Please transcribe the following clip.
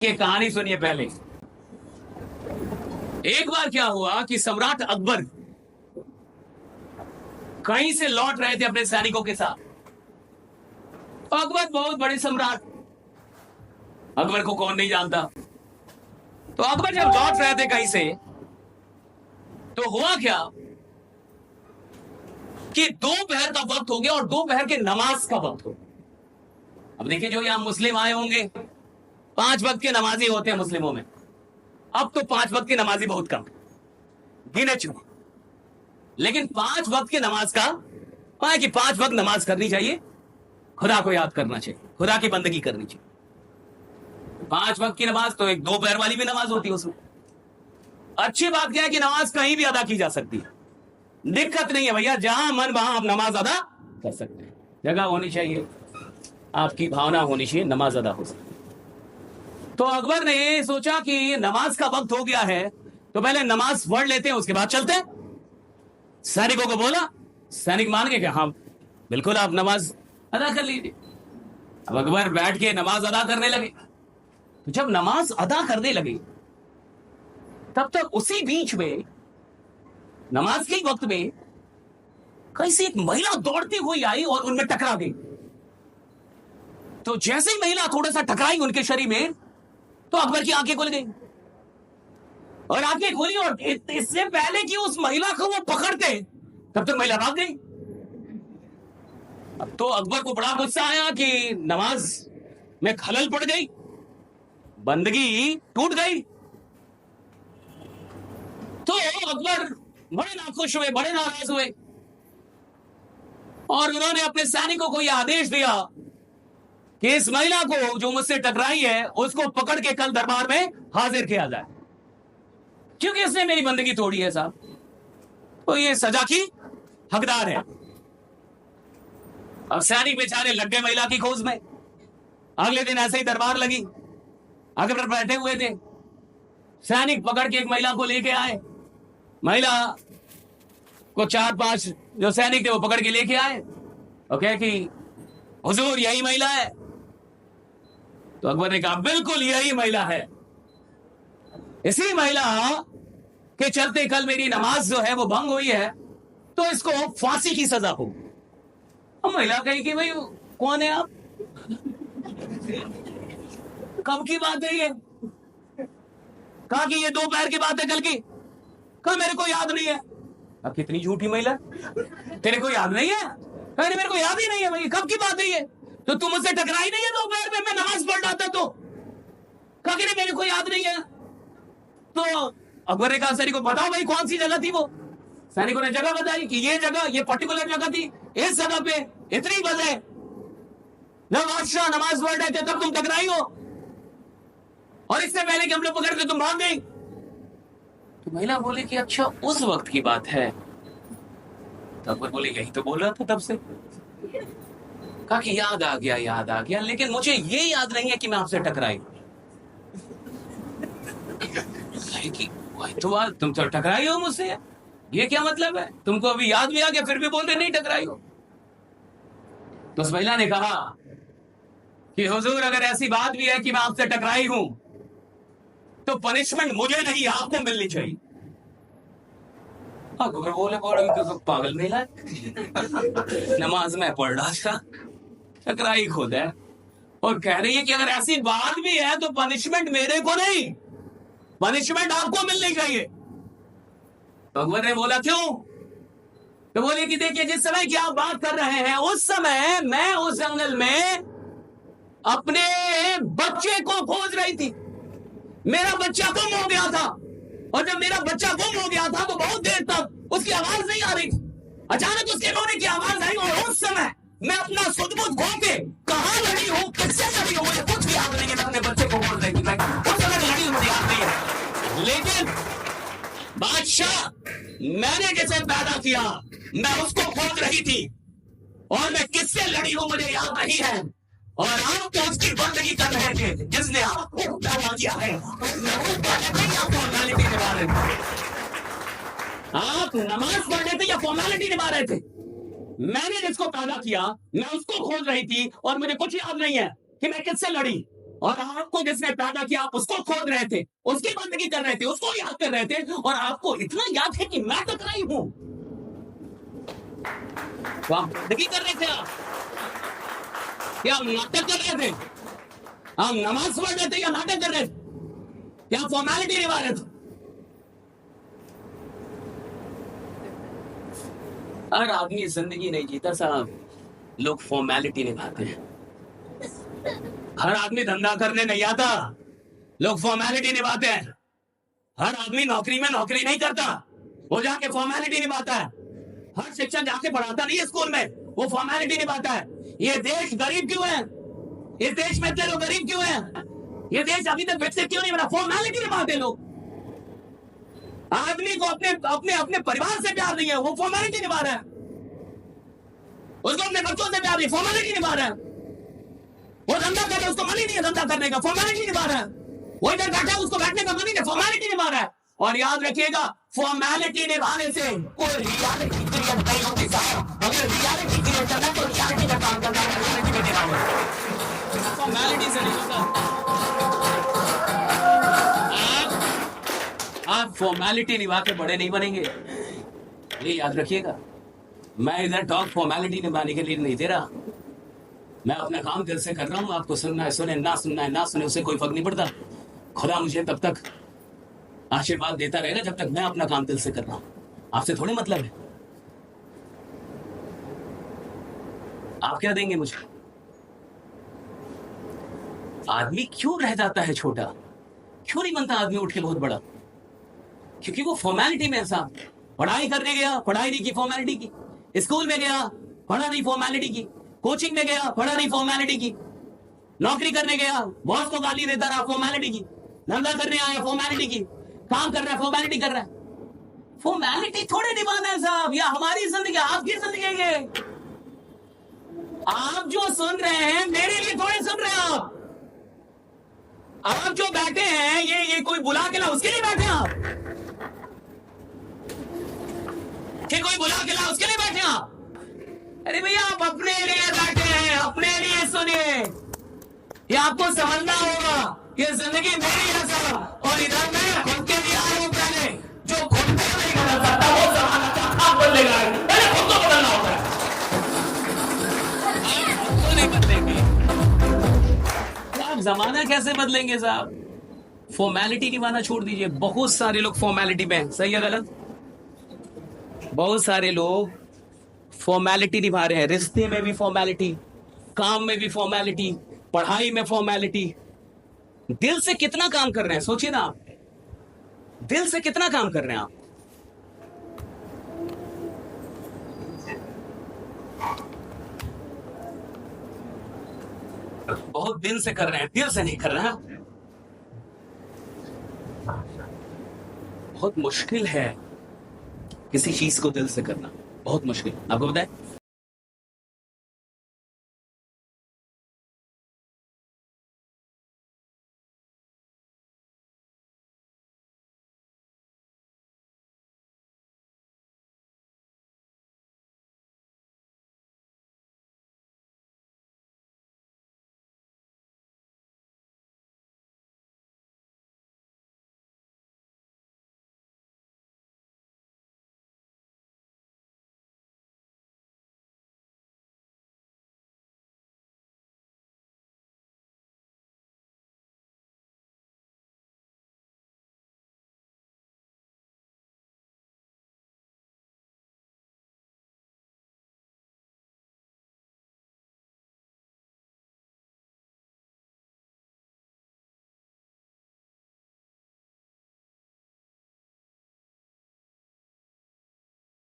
ये कहानी सुनिए पहले। एक बार क्या हुआ कि सम्राट अकबर कहीं से लौट रहे थे अपने सैनिकों के साथ। अकबर बहुत बड़े सम्राट, अकबर को कौन नहीं जानता। तो अकबर जब लौट रहे थे कहीं से, तो हुआ क्या कि दोपहर का वक्त हो गया और दोपहर के नमाज का वक्त हो। अब देखिए, जो यहां मुस्लिम आए होंगे, 5 वक्त के नमाजी होते हैं मुस्लिमों में। अब तो 5 वक्त की नमाजी बहुत कम, गिने चुने। लेकिन 5 वक्त की नमाज का है कि 5 वक्त नमाज करनी चाहिए, खुदा को याद करना चाहिए, खुदा की बंदगी करनी चाहिए। 5 वक्त की नमाज तो एक दोपहर वाली भी नमाज होती है उसमें। अच्छी बात क्या है कि नमाज कहीं भी अदा की जा सकती है, दिक्कत नहीं है भैया। जहां मन वहां आप नमाज अदा कर सकते हैं। जगह होनी चाहिए, आपकी भावना होनी चाहिए, नमाज अदा हो सकती है। तो अकबर ने सोचा कि नमाज का वक्त हो गया है, तो पहले नमाज पढ़ लेते हैं, उसके बाद चलते हैं। सैनिकों को बोला, सैनिक मान गए कि हाँ बिल्कुल आप नमाज अदा कर लीजिए। अब अकबर बैठ के नमाज अदा करने लगे। तो जब नमाज अदा करने लगे, तब तक उसी बीच में, नमाज के वक्त में, कहीं से एक महिला दौड़ती हुई आई और उनमें टकरा गई। तो जैसे ही महिला थोड़ा सा टकराई उनके शरीर में, तो अकबर की आंखें खुल गई। और आंखें खुली, और इससे पहले कि उस महिला को वो पकड़ते, तब तक महिला भाग गई। अब तो अकबर को बड़ा गुस्सा आया कि नमाज में खलल पड़ गई, बंदगी टूट गई। तो अकबर बड़े नाखुश हुए, बड़े नाराज हुए, और उन्होंने अपने सैनिकों को यह आदेश दिया कि इस महिला को जो मुझसे टकराई है, उसको पकड़ के कल दरबार में हाजिर किया जाए, क्योंकि इसने मेरी बंदगी तोड़ी है साहब, तो ये सजा की हकदार है। अब सैनिक बेचारे लग गए महिला की खोज में। अगले दिन ऐसे ही दरबार लगी, अकबर बैठे हुए थे, सैनिक पकड़ के एक महिला को लेके आए। महिला को 4-5 जो सैनिक थे वो पकड़ के लेके आए और कहे कि हुजूर यही महिला है। तो अकबर ने कहा बिल्कुल यही महिला है, इसी महिला के चलते कल मेरी नमाज जो है वो भंग हुई है, तो इसको फांसी की सजा हो। अब महिला कही कि भाई कौन है आप, कब की बात है ये? कहा कि ये दोपहर की बात है, कल की। कहा मेरे को याद नहीं है। अब कितनी झूठी महिला, तेरे को याद नहीं है? अरे मेरे को याद ही नहीं है भाई, कब की बात है ये? तो तुम मुझसे टकराई नहीं है दोपहर में, मैं नमाज पढ़ रहा था तो। कहा कि मेरे को याद नहीं है। तो अकबर ने कहा सैनिक को बताओ भाई कौन सी जगह थी वो। सैनिकों ने जगह बताई कि ये जगह, ये पर्टिकुलर जगह थी, इस जगह पे इतनी बजे जब बादशाह नमाज पढ़ रहे थे तब तुम टकराई हो, और इससे पहले कि हम लोग पकड़ के तुम भाग गई। तो महिला बोली कि अच्छा उस वक्त की बात है। तो अकबर बोले यही तो बोल रहा था तब से। कहा कि याद आ गया, याद आ गया, लेकिन मुझे ये याद नहीं है कि मैं आपसे टकराई। कि वही तो बात, तुम तो टकराई हो मुझसे, ये क्या मतलब है? तुमको अभी याद भी आ गया, फिर भी बोल रहे नहीं टकराई हो। तो उस महिला ने कहा कि हुजूर अगर ऐसी बात भी है कि मैं आपसे टकराई हूं, तो पनिशमेंट मुझे नहीं आपको मिलनी चाहिए। अकबर बोले बड़ा पागल महिला है, नमाज में पढ़ रहा था, टकराई खुद है, और कह रही है कि अगर ऐसी बात भी है तो पनिशमेंट मेरे को नहीं, पनिशमेंट आपको मिलनी चाहिए। तो अकबर ने बोला क्यों? तो बोले कि देखिए जिस समय की आप बात कर रहे हैं, उस समय मैं उस जंगल में अपने बच्चे को खोज रही थी। मेरा बच्चा गुम हो गया था, और जब मेरा बच्चा गुम हो गया था तो बहुत देर तक उसकी आवाज नहीं आ रही थी। अचानक उसके रोने की आवाज आई, और उस समय मैं अपना सुध-बुध खो के कहां लड़ी हूं, किससे लड़ी हूं, मुझे कुछ याद नहीं है। मैं अपने बच्चे को खोज रही थी, उस समय लड़ी हूं, मुझे याद नहीं है। लेकिन बादशाह मैंने जैसे पैदा किया, मैं उसको खोज रही थी, और मैं किससे लड़ी हूं मुझे याद नहीं है। और आप तो उसकी बंदगी कर रहे थे जिसने आपको पैदा किया है। फॉर्मेलिटी निभा रहे थे, आप नमाज पढ़ रहे थे या फॉर्मेलिटी निभा रहे थे? मैंने जिसको पैदा किया मैं उसको खोज रही थी, और मुझे कुछ याद नहीं है कि मैं किससे लड़ी। और आपको जिसने पैदा किया आप उसको खोद रहे थे, उसकी बंदगी कर रहे थे, उसको याद कर रहे थे, और आपको इतना याद है कि मैं टकराई हूं। तो आप बंदगी कर रहे थे, आप क्या नाटक कर रहे थे? हम नमाज पढ़ रहे थे या नाटक कर रहे थे? क्या फॉर्मेलिटी निभा रहे थे? हर आदमी जिंदगी नहीं जीता साहब, लोग फॉर्मेलिटी निभाते हैं। हर आदमी धंधा करने नहीं आता, लोग फॉर्मेलिटी निभाते हैं। हर आदमी नौकरी में नौकरी नहीं करता, वो जाके फॉर्मेलिटी निभाता है। हर शिक्षक जाके पढ़ाता नहीं है स्कूल में, वो फॉर्मेलिटी निभाता है। ये देश गरीब क्यों है? इस देश में इतने लोग गरीब क्यों हैं? ये देश अभी तक विकसित क्यों नहीं बना? फॉर्मेलिटी निभाते लोग। आदमी को अपने अपने अपने परिवार से प्यार नहीं है, वो फॉर्मेलिटी निभा रहा है। उसको अपने बच्चों से प्यार नहीं, फॉर्मेलिटी निभा रहा है। वो धंधा कर रहा है, उसको मनी नहीं है धंधा करने का, फॉर्मेलिटी निभा रहा है। वो इधर बैठा है, उसको बैठने का मनी नहीं, फॉर्मेलिटी निभा रहा है। और याद रखिएगा, फॉर्मेलिटी निभाने से कोई रियलिटी क्रिएट नहीं होती साहब। अगर रियलिटी क्रिएट करना है तो रियलिटी का काम करना है, रियलिटी में निभाना है, फॉर्मेलिटी से नहीं होता। आप फॉर्मेलिटी निभा के बड़े नहीं बनेंगे, ये याद रखिएगा। मैं इधर टॉक फॉर्मेलिटी निभाने के लिए नहीं दे रहा, मैं अपना काम दिल से कर रहा हूं। आपको सुनना है सुने, ना सुनना है ना सुने, उससे कोई फर्क नहीं पड़ता। खुदा मुझे तब तक आशीर्वाद देता रहेगा जब तक मैं अपना काम दिल से कर रहा हूं, आपसे थोड़ी मतलब है। आप क्या देंगे मुझे? आदमी क्यों रह जाता है छोटा? क्यों नहीं बनता आदमी उठ के बहुत बड़ा? क्योंकि वो फॉर्मेलिटी में ऐसा, पढ़ाई करने गया, पढ़ाई नहीं की, फॉर्मेलिटी की। स्कूल में गया, पढ़ा नहीं, फॉर्मेलिटी की। कोचिंग में गया, पढ़ा नहीं, फॉर्मेलिटी की। नौकरी करने गया, बॉस को गाली देता रहा, फॉर्मेलिटी की। धंधा करने आया, फॉर्मेलिटी की। काम कर रहा है, फॉर्मेलिटी कर रहा है। फॉर्मेलिटी थोड़े निभाना है साहब, या हमारी जिंदगी, आपकी जिंदगी है ये। आप जो सुन रहे हैं मेरे लिए थोड़े सुन रहे हैं आप जो बैठे हैं, ये कोई बुला के ला उसके लिए बैठे हैं आप? कि कोई बुला के ला उसके लिए बैठे हैं आप? अरे भैया, आप अपने लिए बैठे हैं, अपने लिए सुनिए। ये आपको समझना होगा, ये जिंदगी मेरी है साहब, और इधर मैं खुद के लिए आया हूं। पहले जो खुद को नहीं बदल सकता वो जमाना आप बदलेगा, पहले खुद को बदलना होगा। आप खुद को नहीं बदलेंगे, आप जमाना कैसे बदलेंगे साहब? फॉर्मेलिटी निभाना छोड़ दीजिए। बहुत सारे लोग फॉर्मेलिटी में, सही है गलत? बहुत सारे लोग फॉर्मेलिटी निभा रहे हैं। रिश्ते में भी फॉर्मेलिटी, काम में भी फॉर्मेलिटी, पढ़ाई में फॉर्मेलिटी। दिल से कितना काम कर रहे हैं सोचिए ना आप, दिल से कितना काम कर रहे हैं आप? बहुत दिल से कर रहे हैं, दिल से नहीं कर रहे हैं। बहुत मुश्किल है किसी चीज को दिल से करना, बहुत मुश्किल। आपको पता है